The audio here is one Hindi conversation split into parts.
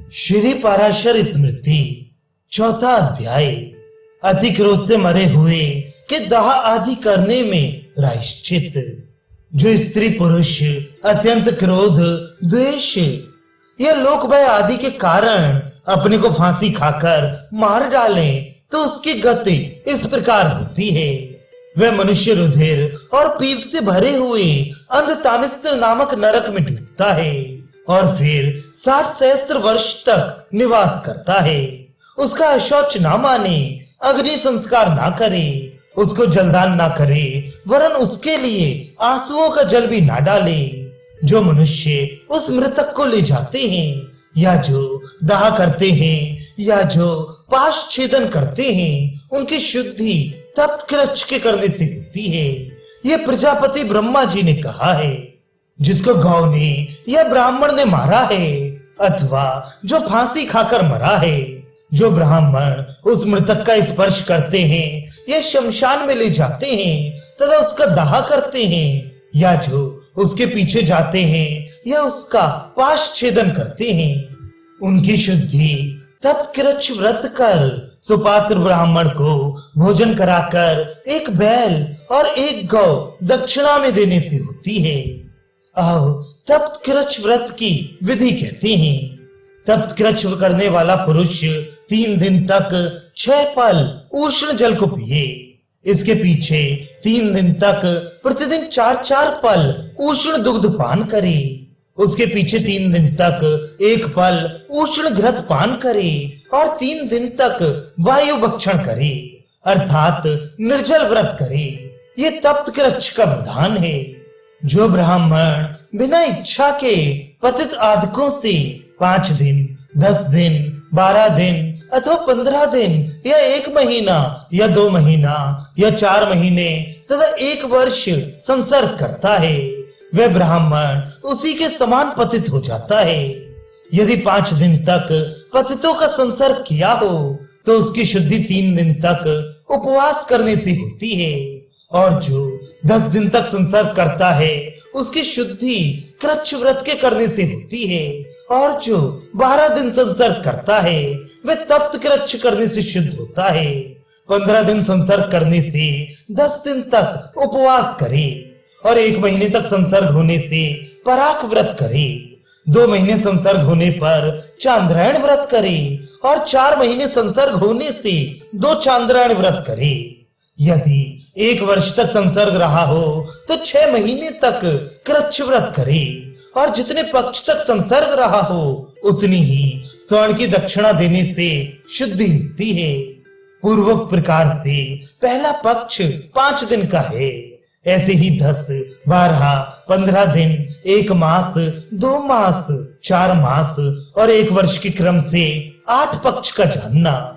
श्री पराशर स्मृति चौथा अध्याय। अति क्रोध से मरे हुए के दाह आदि करने में प्रायश्चित। जो स्त्री पुरुष अत्यंत क्रोध द्वेष या लोक भय आदि के कारण अपने को फांसी खाकर मार डालें तो उसकी गति इस प्रकार होती है। वह मनुष्य रुधिर और पीप से भरे हुए अंधतामिस्त्र नामक नरक में डूबता है और फिर 60 सहस्त्र वर्ष तक निवास करता है। उसका अशौच ना माने, अग्नि संस्कार ना करे, उसको जलदान ना करे, वरन उसके लिए आंसुओं का जल भी ना डाले। जो मनुष्य उस मृतक को ले जाते हैं या जो दाह करते हैं या जो पाश छेदन करते हैं, उनकी शुद्धि तप्त कृच्छ के करने से होती है। यह प्रजापति ब्रह्मा जी ने कहा है। जिसको गौ ने या ब्राह्मण ने मारा है अथवा जो फांसी खाकर मरा है, जो ब्राह्मण उस मृतक का स्पर्श करते हैं या शमशान में ले जाते हैं तथा उसका दाह करते हैं या जो उसके पीछे जाते हैं या उसका पाश छेदन करते हैं, उनकी शुद्धि तत्कृच्छ व्रत कर सुपात्र ब्राह्मण को भोजन कराकर एक बैल और एक गौ दक्षिणा में देने से होती है। अब तप्त कृच्छ व्रत की विधि कहते हैं। तप्त कृच्छ करने वाला पुरुष 3 दिन तक 6 पल उष्ण जल को पिए। इसके पीछे 3 दिन तक प्रतिदिन 4-4 पल उष्ण दुग्ध पान करे। उसके पीछे 3 दिन तक 1 पल उष्ण घृत पान करे और 3 दिन तक वायु भक्षण करे, अर्थात निर्जल व्रत करे। ये तप्त कृच्छ का विधान है। जो ब्राह्मण बिना इच्छा के पतित आदकों से 5 दिन, 10 दिन, 12 दिन अथवा 15 दिन या 1 महीना या 2 महीना या 4 महीने तथा 1 वर्ष संसर्ग करता है, वह ब्राह्मण उसी के समान पतित हो जाता है। यदि 5 दिन तक पतितों का संसर्ग किया हो तो उसकी शुद्धि 3 दिन तक उपवास करने से होती है, और जो 10 दिन तक संसर्ग करता है उसकी शुद्धि कृच्छ व्रत के करने से होती है, और जो 12 दिन संसर्ग करता है वह तप्त कृच्छ करने से शुद्ध होता है। 15 दिन संसर्ग करने से 10 दिन तक उपवास करे और 1 महीने तक संसर्ग होने से पराक व्रत करे। 2 महीने संसर्ग होने पर चांद्रायण व्रत करे और 4 महीने संसर्ग होने से 2 चांद्रायण व्रत करे। यदि 1 वर्ष तक संसर्ग रहा हो तो 6 महीने तक कृच्छ व्रत करे, और जितने पक्ष तक संसर्ग रहा हो उतनी ही स्वर्ण की दक्षिणा देने से शुद्धि होती है। पूर्वोक्त प्रकार से पहला पक्ष 5 दिन का है। ऐसे ही 10, 12, 15 दिन, 1 मास, 2 मास, 4 मास और 1 वर्ष के क्रम से 8 पक्ष का जानना।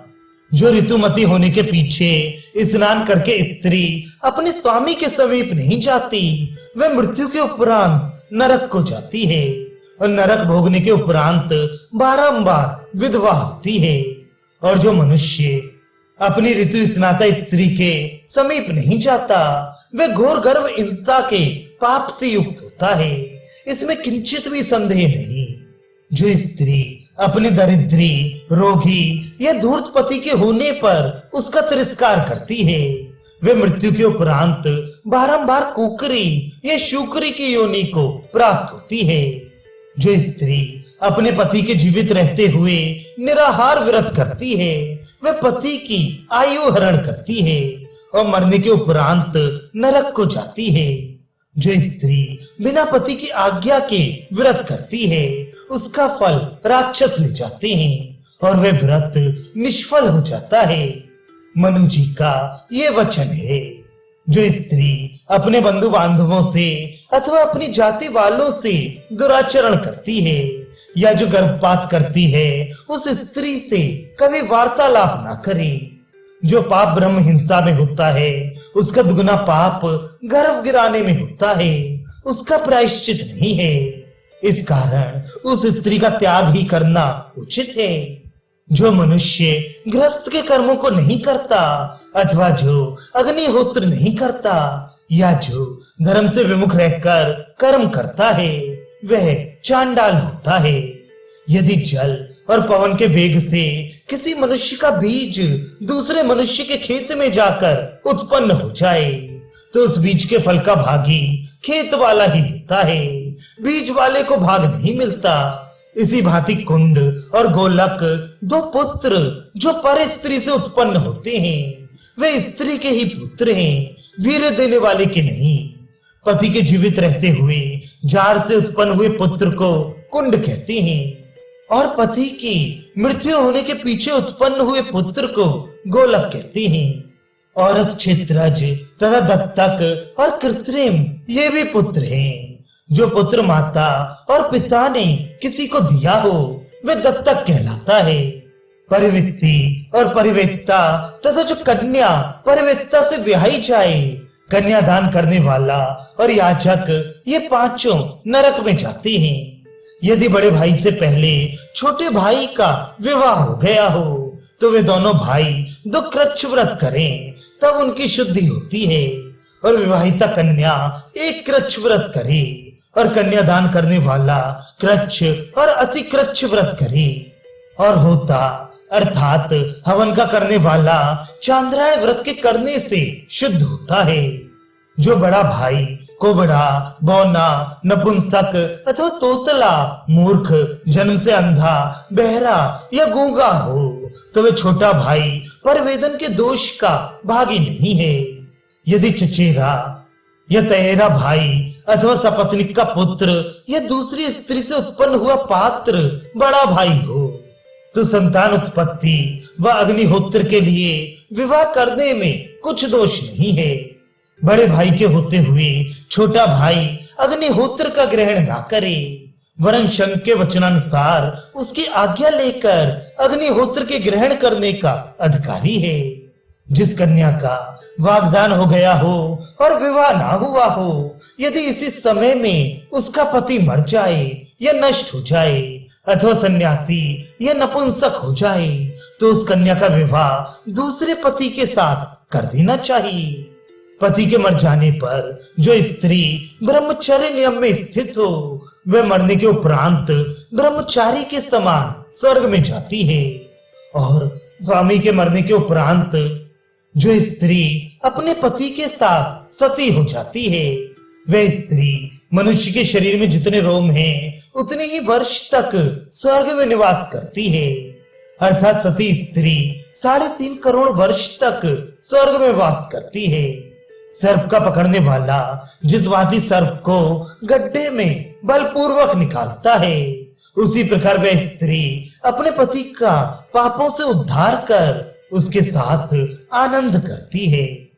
जो ऋतुमती होने के पीछे स्नान करके स्त्री अपने स्वामी के समीप नहीं जाती, वह मृत्यु के उपरांत नरक को जाती है और नरक भोगने के उपरांत बारंबार विधवा होती है। और जो मनुष्य अपनी ऋतु स्नाता स्त्री के समीप नहीं जाता, वह घोर गर्भ हिंसा के पाप से युक्त होता है। इसमें किंचित भी संदेह नहीं। जो स्त्री अपने दरिद्री, रोगी या धूर्त पति के होने पर उसका तिरस्कार करती है, वे मृत्यु के उपरांत बारंबार कुकरी या शुकरी की योनि को प्राप्त होती है। जो स्त्री अपने पति के जीवित रहते हुए निराहार व्रत करती है, वह पति की आयु हरण करती है और मरने के उपरांत नरक को जाती है। जो स्त्री बिना पति की आज्ञा के व्रत करती है, उसका फल राक्षस ले जाते हैं और वह व्रत निष्फल हो जाता है। मनु जी का ये वचन है। जो स्त्री अपने बंधु बांधवों से अथवा अपनी जाति वालों से दुराचरण करती है या जो गर्भपात करती है, उस स्त्री से कभी वार्तालाप ना करे। जो पाप ब्रह्म हिंसा में होता है उसका दुगना पाप गर्भ गिराने में होता है, उसका प्रायश्चित नहीं है। इस कारण उस स्त्री का त्याग ही करना उचित है। जो मनुष्य गृहस्थ के कर्मों को नहीं करता अथवा जो अग्निहोत्र नहीं करता या जो धर्म से विमुख रहकर कर्म करता है, वह चांडाल होता है। यदि जल और पवन के वेग से किसी मनुष्य का बीज दूसरे मनुष्य के खेत में जाकर उत्पन्न हो जाए, तो उस बीज के फल का भागी खेत वाला ही होता है, बीज वाले को भाग नहीं मिलता। इसी भांति कुंड और गोलक दो पुत्र जो पर स्त्री से उत्पन्न होते हैं, वे स्त्री के ही पुत्र हैं, वीर्य देने वाले के नहीं। पति के जीवित रहते हुए जार से उत्पन्न हुए पुत्र को कुंड कहते हैं, और पति की मृत्यु होने के पीछे उत्पन्न हुए पुत्र को गोलक कहते हैं। और क्षेत्रज तथा दत्तक और कृत्रिम ये भी पुत्र हैं। जो पुत्र माता और पिता ने किसी को दिया हो वे दत्तक कहलाता है। परिवित्ति और परिवेत्ता तथा जो कन्या परिवेत्ता से ब्याही जाए, कन्यादान करने वाला और याचक ये पांचों नरक में जाते हैं। यदि बड़े भाई से पहले छोटे भाई का विवाह हो गया हो तो वे दोनों भाई दो कृच्छ व्रत करें, तब उनकी शुद्धि होती है। और विवाहिता कन्या एक कृच्छ व्रत करे, और कन्यादान करने वाला कृच्छ और अति कृच्छ व्रत करे। और होता अर्थात हवन का करने वाला चांद्रायण व्रत के करने से शुद्ध होता है। जो बड़ा भाई कोबड़ा, बौना, नपुंसक अथवा तोतला, मूर्ख, जन्म से अंधा, बहरा या गूंगा हो तो वे छोटा भाई परवेदन के दोष का भागी नहीं है। यदि चचेरा या तहेरा भाई अथवा सपत्निक का पुत्र या दूसरी स्त्री से उत्पन्न हुआ पात्र बड़ा भाई हो तो संतान उत्पत्ति व अग्निहोत्र के लिए विवाह करने में कुछ दोष नहीं है। बड़े भाई के होते हुए छोटा भाई अग्निहोत्र का ग्रहण ना करे, वरन शंख के वचनानुसार उसकी आज्ञा लेकर अग्निहोत्र के ग्रहण करने का अधिकारी है। जिस कन्या का वागदान हो गया हो और विवाह ना हुआ हो, यदि इसी समय में उसका पति मर जाए या नष्ट हो जाए अथवा सन्यासी या नपुंसक हो जाए, तो उस कन्या का विवाह दूसरे पति के साथ कर देना चाहिए। पति के मर जाने पर जो स्त्री ब्रह्मचर्य नियम में स्थित हो, वह मरने के उपरांत ब्रह्मचारी के समान स्वर्ग में जाती है। और स्वामी के मरने के उपरांत जो स्त्री अपने पति के साथ सती हो जाती है, वह स्त्री मनुष्य के शरीर में जितने रोम हैं, उतने ही वर्ष तक स्वर्ग में निवास करती है। अर्थात सती स्त्री 3.5 करोड़ वर्ष तक स्वर्ग में वास करती है। सर्प का पकड़ने वाला जिस वादी सर्प को गड्ढे में बलपूर्वक निकालता है, उसी प्रकार वह स्त्री अपने पति का पापों से उद्धार कर उसके साथ आनंद करती है।